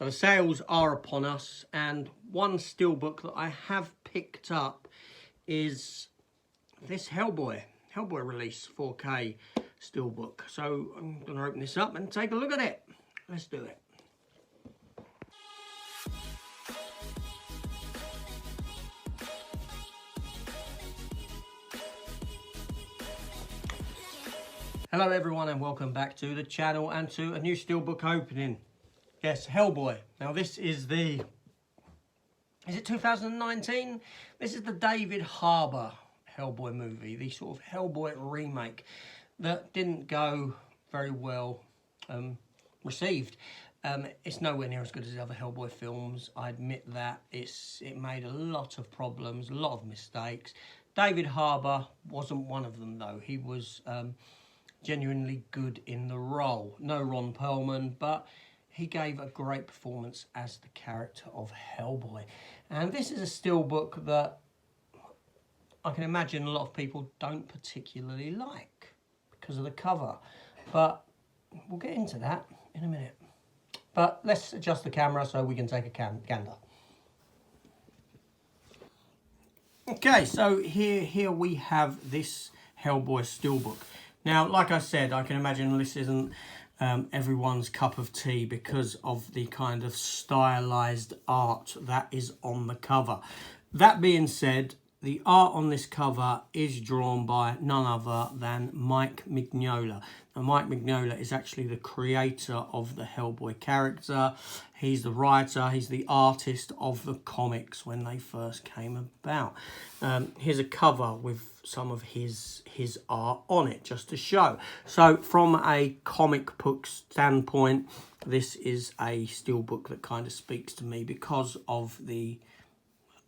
So the sales are upon us, and one steelbook that I have picked up is this Hellboy release 4K steelbook. So I'm going to open this up and take a look at it. Let's do it. Hello everyone and welcome back to the channel and to a new steelbook opening. Yes, Hellboy. Now this is the, is it 2019? This is the David Harbour Hellboy movie, the sort of Hellboy remake that didn't go very well received. It's nowhere near as good as the other Hellboy films. I admit that. It made a lot of problems, a lot of mistakes. David Harbour wasn't one of them though. He was genuinely good in the role. No Ron Perlman, but he gave a great performance as the character of Hellboy. And this is a steelbook that I can imagine a lot of people don't particularly like because of the cover. But we'll get into that in a minute. But let's adjust the camera so we can take a gander. Okay, so here we have this Hellboy steelbook. Now, like I said, I can imagine this isn't everyone's cup of tea because of the kind of stylized art that is on the cover. That being said, the art on this cover is drawn by none other than Mike Mignola. Now, Mike Mignola is actually the creator of the Hellboy character. He's the writer, he's the artist of the comics when they first came about. Here's a cover with some of his art on it, just to show. So from a comic book standpoint, this is a steelbook that kind of speaks to me because of the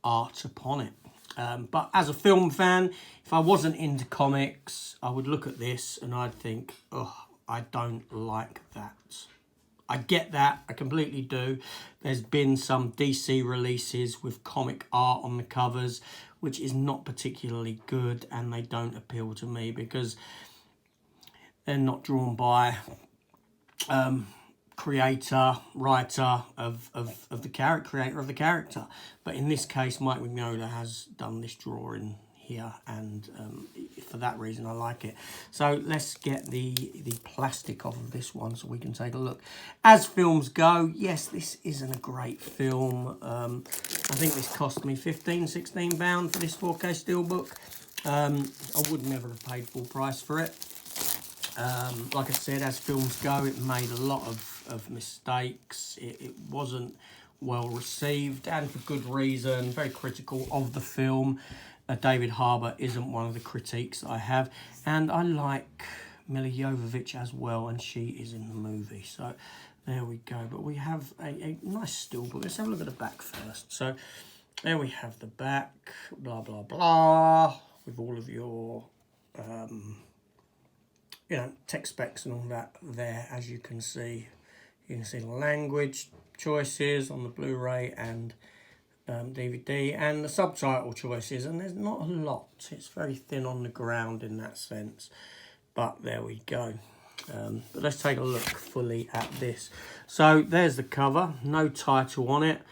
art upon it. But as a film fan, if I wasn't into comics, I would look at this and I'd think, oh, I don't like that. I get that, I completely do. There's been some DC releases with comic art on the covers, which is not particularly good, and they don't appeal to me because they're not drawn by creator of the character. But in this case, Mike Mignola has done this drawing here, and for that reason I like it. So let's get the plastic off of this one so we can take a look. As films go, yes, this isn't a great film. I think this cost me £15–16 for this 4K steelbook. I would never have paid full price for it. Like I said, as films go, it made a lot of mistakes. It wasn't well received, and for good reason. Very critical of the film. David Harbour isn't one of the critiques that I have, and I like Milla Jovovich as well, and she is in the movie. So there we go. But we have a nice steelbook. Let's have a look at the back first. So there we have the back, blah blah blah, with all of your you know, text specs and all that there. As you can see the language choices on the Blu-ray and DVD, and the subtitle choices, and there's not a lot. It's very thin on the ground in that sense, but there we go. But let's take a look fully at this. So there's the cover, no title on it.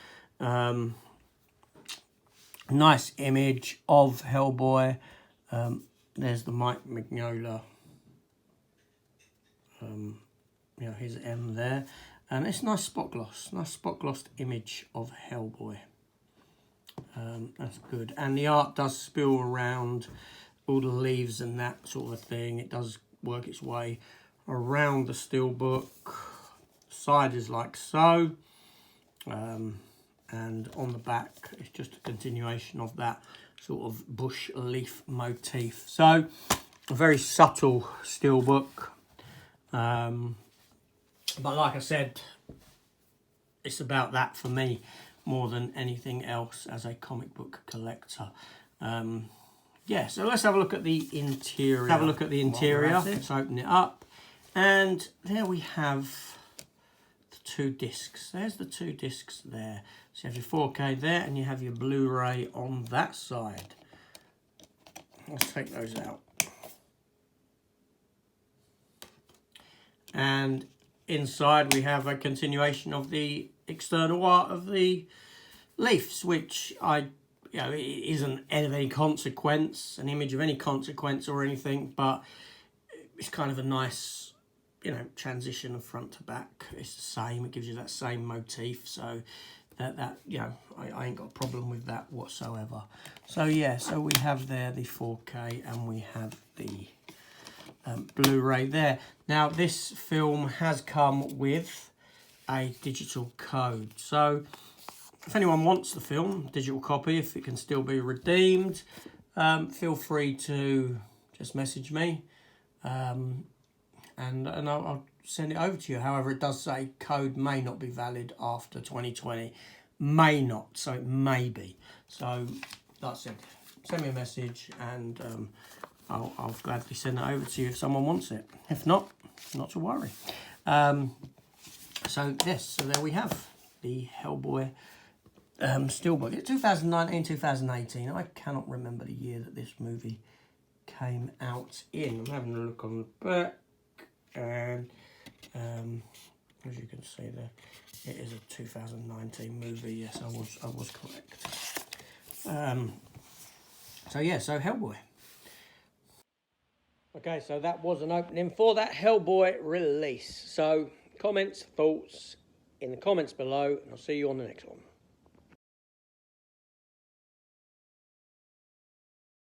Nice image of Hellboy. There's the Mike Mignola, you know, his M there, and it's nice spot glossed image of Hellboy. That's good, and the art does spill around all the leaves and that sort of thing. It does work its way around the steelbook. Side is like so, and on the back it's just a continuation of that sort of bush leaf motif. So a very subtle steelbook, but like I said, it's about that for me more than anything else as a comic book collector. Yeah, so let's have a look at the interior. Let's open it up, and there we have the two discs. There's the two discs there. So you have your 4K there, and you have your Blu-ray on that side. Let's take those out. And inside we have a continuation of the external art of the leaves, which it isn't of any consequence, an image of any consequence or anything, but it's kind of a nice, transition of front to back. It's the same. It gives you that same motif. So that I ain't got a problem with that whatsoever. So yeah, so we have there the 4K and we have the Blu-ray there. Now this film has come with a digital code. So if anyone wants the film, digital copy, if it can still be redeemed, feel free to just message me. And I'll send it over to you. However, it does say code may not be valid after 2020. May not, so it may be. So that's it. Send me a message and I'll gladly send it over to you if someone wants it. If not, not to worry. So yes, so there we have the Hellboy Steelbook. It's 2019, 2018. I cannot remember the year that this movie came out in. I'm having a look on the back, and as you can see there, it is a 2019 movie. Yes, I was correct. So yeah, so Hellboy. Okay, so that was an opening for that Hellboy release. So comments, thoughts in the comments below, and I'll see you on the next one.